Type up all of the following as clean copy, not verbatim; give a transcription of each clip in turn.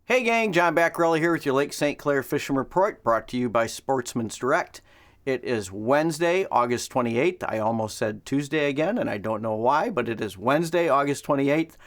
Hey gang, John Baccarelli here with your Lake St. Clair Fishing Report, brought to you by Sportsmen's Direct. It is Wednesday, August 28th. I almost said Tuesday again, and I don't know why, but it is Wednesday, August 28th.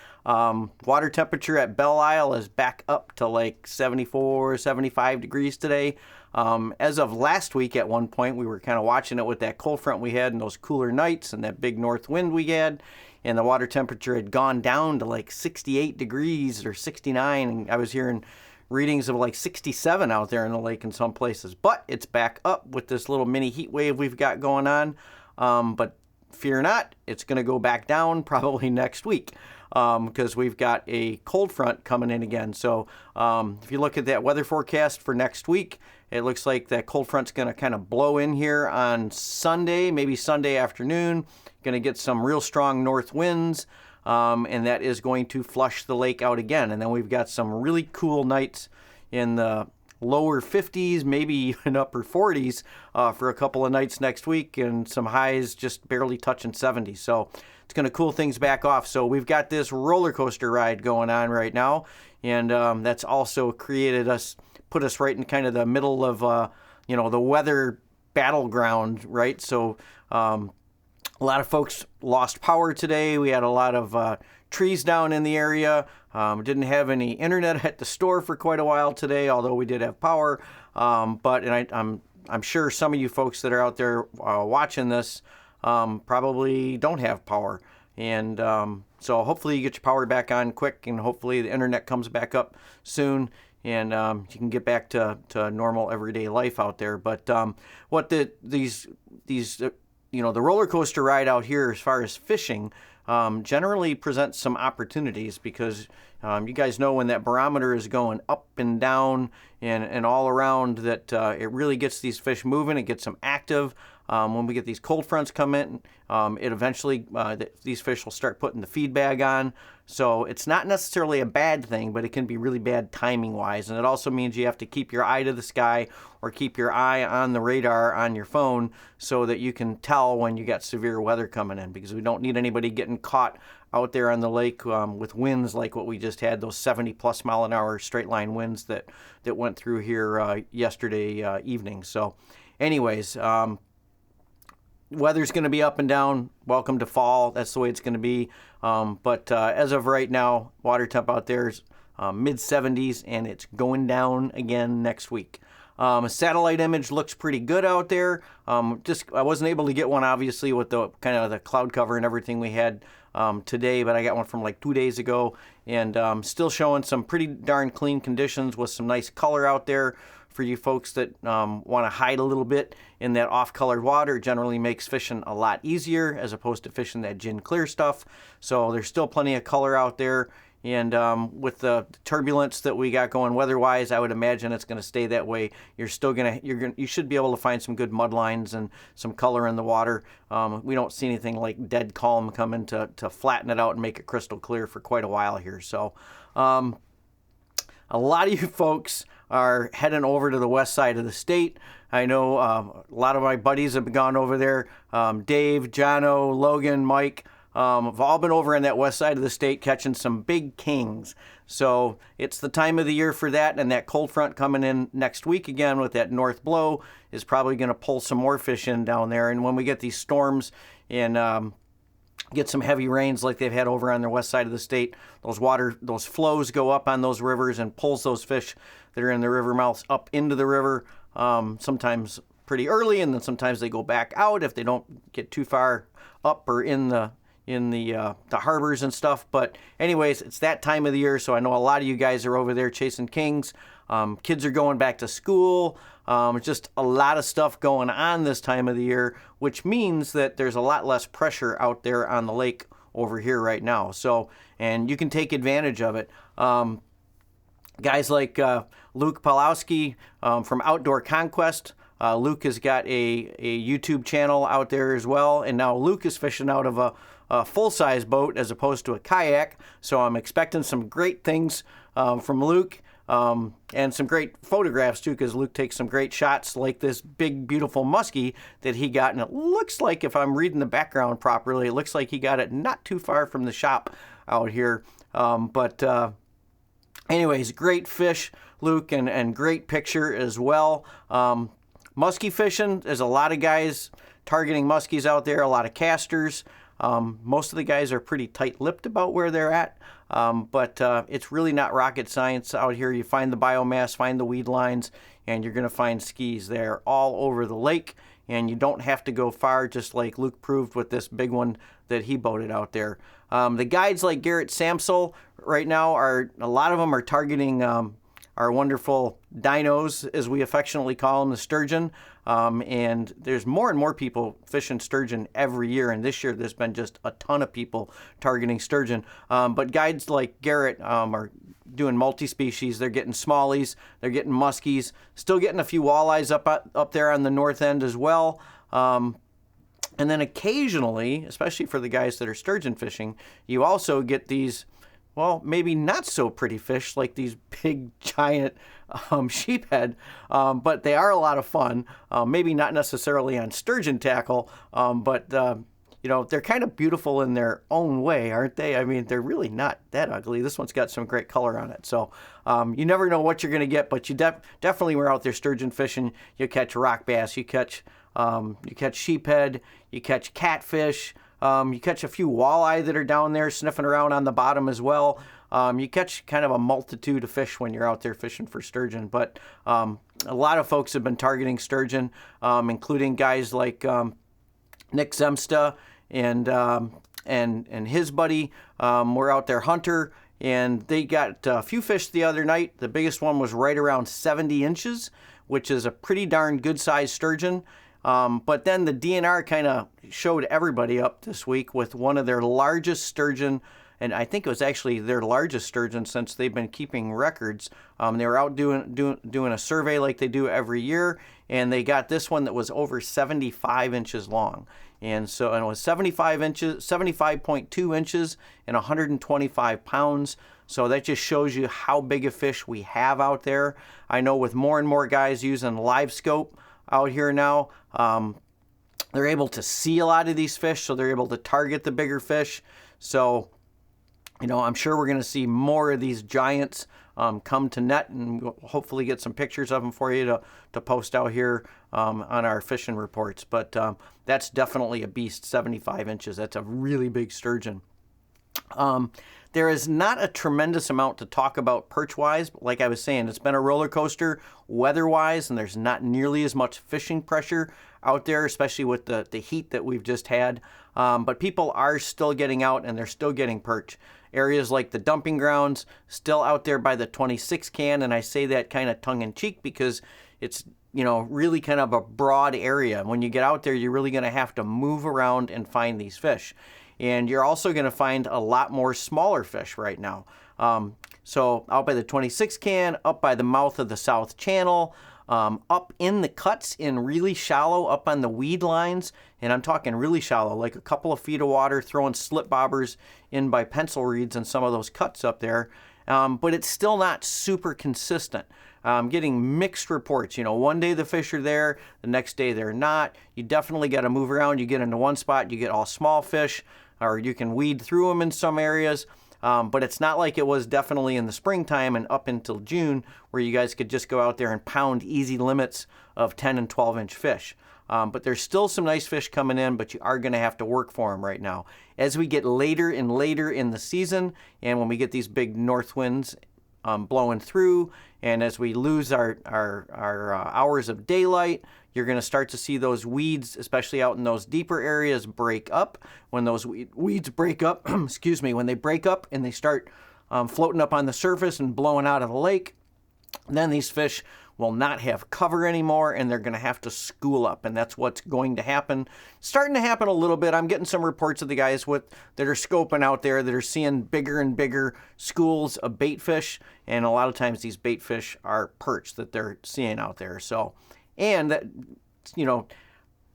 Water temperature at Belle Isle is back up to like 74, 75 degrees today. As of last week, at one point, we were kind of watching it with that cold front we had and those cooler nights and that big north wind we had. And the water temperature had gone down to like 68 degrees or 69. And I was hearing readings of like 67 out there in the lake in some places. But it's back up with this little mini heat wave we've got going on. But fear not, it's going to go back down probably next week because we've got a cold front coming in again. So if you look at that weather forecast for next week, it looks like that cold front's going to kind of blow in here on Sunday, maybe Sunday afternoon. Going to get some real strong north winds, and that is going to flush the lake out again. And then we've got some really cool nights in the lower 50s, maybe even upper 40s for a couple of nights next week, and some highs just barely touching 70. So it's going to cool things back off. So we've got this roller coaster ride going on right now, and that's also put us right in kind of the middle of the weather battleground, right? So a lot of folks lost power today. We had a lot of trees down in the area. Didn't have any internet at the store for quite a while today, although we did have power. I'm sure some of you folks that are out there watching this probably don't have power. And so hopefully you get your power back on quick, and hopefully the internet comes back up soon, and you can get back to normal everyday life out there. But the roller coaster ride out here as far as fishing generally presents some opportunities because you guys know when that barometer is going up and down and all around that it really gets these fish moving, it gets them active. When we get these cold fronts come in, it eventually, these fish will start putting the feed bag on. So it's not necessarily a bad thing, but it can be really bad timing-wise. And it also means you have to keep your eye to the sky or keep your eye on the radar on your phone so that you can tell when you got severe weather coming in, because we don't need anybody getting caught out there on the lake with winds like what we just had, those 70-plus mile-an-hour straight-line winds that went through here yesterday evening. So anyways, weather's going to be up and down. Welcome to fall. That's the way it's going to be. But as of right now, water temp out there is mid-70s, and it's going down again next week. A satellite image looks pretty good out there. I wasn't able to get one, obviously, with the kind of the cloud cover and everything we had today, but I got one from like 2 days ago, and still showing some pretty darn clean conditions with some nice color out there. For you folks that want to hide a little bit in that off-colored water, it generally makes fishing a lot easier as opposed to fishing that gin clear stuff. So there's still plenty of color out there. And with the turbulence that we got going weather-wise, I would imagine it's going to stay that way. You should be able to find some good mud lines and some color in the water. We don't see anything like dead calm coming to flatten it out and make it crystal clear for quite a while here. So a lot of you folks are heading over to the west side of the state. I know a lot of my buddies have gone over there. Dave, Jono, Logan, Mike have all been over on that west side of the state catching some big kings. So it's the time of the year for that, and that cold front coming in next week again with that north blow is probably going to pull some more fish in down there. And when we get these storms and get some heavy rains like they've had over on the west side of the state, those flows go up on those rivers and pulls those fish that are in the river mouths up into the river, sometimes pretty early, and then sometimes they go back out if they don't get too far up or in the harbors and stuff. But anyways, it's that time of the year, so I know a lot of you guys are over there chasing kings. Kids are going back to school. Just a lot of stuff going on this time of the year, which means that there's a lot less pressure out there on the lake over here right now. So, and you can take advantage of it. Guys like Luke Pawlowski from Outdoor Conquest. Luke has got a YouTube channel out there as well, and now Luke is fishing out of a full-size boat as opposed to a kayak. So I'm expecting some great things from Luke. And some great photographs too, because Luke takes some great shots like this big, beautiful muskie that he got. And it looks like, if I'm reading the background properly, it looks like he got it not too far from the shop out here. But Anyways, great fish, Luke, and great picture as well. Muskie fishing, there's a lot of guys targeting muskies out there, a lot of casters. Most of the guys are pretty tight-lipped about where they're at, but it's really not rocket science out here. You find the biomass, find the weed lines, and you're going to find skis there all over the lake, and you don't have to go far, just like Luke proved with this big one that he boated out there. The guides like Garrett Samsel right now, a lot of them are targeting our wonderful dinos, as we affectionately call them, the sturgeon. And there's more and more people fishing sturgeon every year. And this year there's been just a ton of people targeting sturgeon. But guides like Garrett are doing multi-species. They're getting smallies, they're getting muskies, still getting a few walleyes up there on the north end as well. And then occasionally, especially for the guys that are sturgeon fishing, you also get these, well, maybe not so pretty fish like these big giant sheephead, but they are a lot of fun. Maybe not necessarily on sturgeon tackle, but they're kind of beautiful in their own way, aren't they? I mean, they're really not that ugly. This one's got some great color on it. So you never know what you're going to get, but you definitely were out there sturgeon fishing. You catch rock bass, you catch sheephead, you catch catfish. You catch a few walleye that are down there sniffing around on the bottom as well. You catch kind of a multitude of fish when you're out there fishing for sturgeon. But a lot of folks have been targeting sturgeon, including guys like Nick Zemsta and his buddy were out there, Hunter, and they got a few fish the other night. The biggest one was right around 70 inches, which is a pretty darn good-sized sturgeon. But then the DNR kind of showed everybody up this week with one of their largest sturgeon, and I think it was actually their largest sturgeon since they've been keeping records. They were out doing a survey like they do every year, and they got this one that was over 75 inches long. And it was 75.2 inches and 125 pounds. So that just shows you how big a fish we have out there. I know with more and more guys using live scope out here now, they're able to see a lot of these fish, so they're able to target the bigger fish. So, I'm sure we're going to see more of these giants come to net, and we'll hopefully get some pictures of them for you to post out here on our fishing reports. But that's definitely a beast, 75 inches. That's a really big sturgeon. There is not a tremendous amount to talk about perch-wise, but like I was saying, it's been a roller coaster weather-wise, and there's not nearly as much fishing pressure out there, especially with the heat that we've just had. But people are still getting out, and they're still getting perch. Areas like the dumping grounds, still out there by the 26 can, and I say that kind of tongue-in-cheek because it's really kind of a broad area. When you get out there, you're really going to have to move around and find these fish. And you're also going to find a lot more smaller fish right now. So out by the 26 can, up by the mouth of the South Channel, up in the cuts in really shallow, up on the weed lines. And I'm talking really shallow, like a couple of feet of water, throwing slip bobbers in by pencil reeds and some of those cuts up there. But it's still not super consistent. Getting mixed reports. One day the fish are there, the next day they're not. You definitely got to move around. You get into one spot, you get all small fish, or you can weed through them in some areas. But it's not like it was definitely in the springtime and up until June, where you guys could just go out there and pound easy limits of 10 and 12 inch fish. But there's still some nice fish coming in, but you are going to have to work for them right now. As we get later and later in the season, and when we get these big north winds blowing through, and as we lose our hours of daylight, you're going to start to see those weeds, especially out in those deeper areas, break up. When those weeds break up, when they break up and they start floating up on the surface and blowing out of the lake, then these fish will not have cover anymore, and they're going to have to school up, and that's what's going to happen. Starting to happen a little bit. I'm getting some reports of the guys that are scoping out there that are seeing bigger and bigger schools of bait fish, and a lot of times these bait fish are perch that they're seeing out there. So, and that,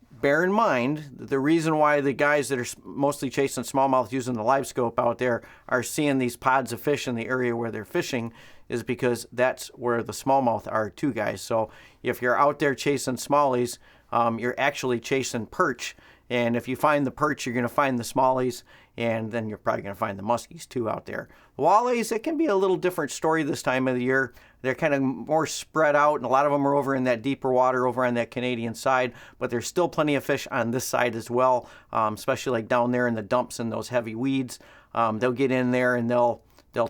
bear in mind that the reason why the guys that are mostly chasing smallmouth using the live scope out there are seeing these pods of fish in the area where they're fishing is because that's where the smallmouth are too, guys. So if you're out there chasing smallies, you're actually chasing perch, And if you find the perch, you're going to find the smallies, and then you're probably going to find the muskies too out there. Walleyes, it can be a little different story this time of the year. They're kind of more spread out, and a lot of them are over in that deeper water over on that Canadian side, but there's still plenty of fish on this side as well, especially like down there in the dumps and those heavy weeds. They'll get in there and they'll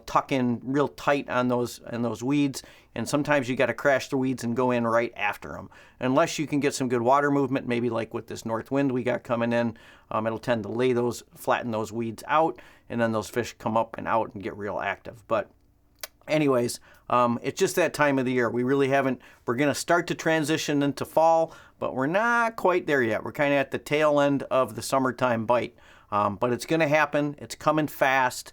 tuck in real tight on those weeds, and sometimes you got to crash the weeds and go in right after them. Unless you can get some good water movement, maybe like with this north wind we got coming in, it'll tend to flatten those weeds out, and then those fish come up and out and get real active. But anyways, it's just that time of the year. We're going to start to transition into fall, but we're not quite there yet. We're kind of at the tail end of the summertime bite, but it's going to happen. It's coming fast.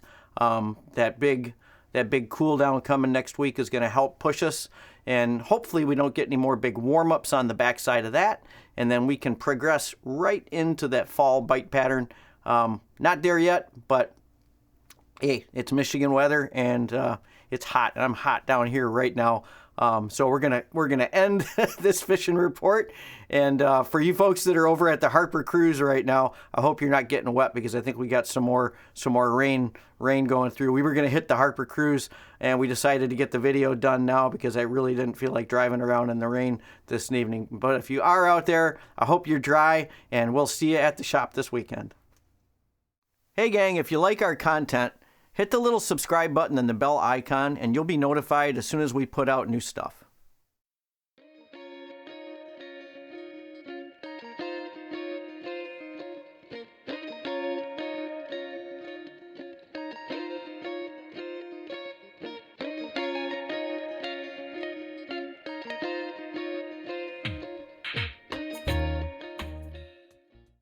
That big cool down coming next week is going to help push us, and hopefully we don't get any more big warm-ups on the backside of that, and then we can progress right into that fall bite pattern. Not there yet, but hey, it's Michigan weather, and it's hot, and I'm hot down here right now. So we're gonna end this fishing report, and for you folks that are over at the Harper Cruise right now, I hope you're not getting wet, because I think we got some more rain going through. We were gonna hit the Harper Cruise, and we decided to get the video done now because I really didn't feel like driving around in the rain this evening. But if you are out there, I hope you're dry, and we'll see you at the shop this weekend. Hey gang, if you like our content, hit the little subscribe button and the bell icon, and you'll be notified as soon as we put out new stuff.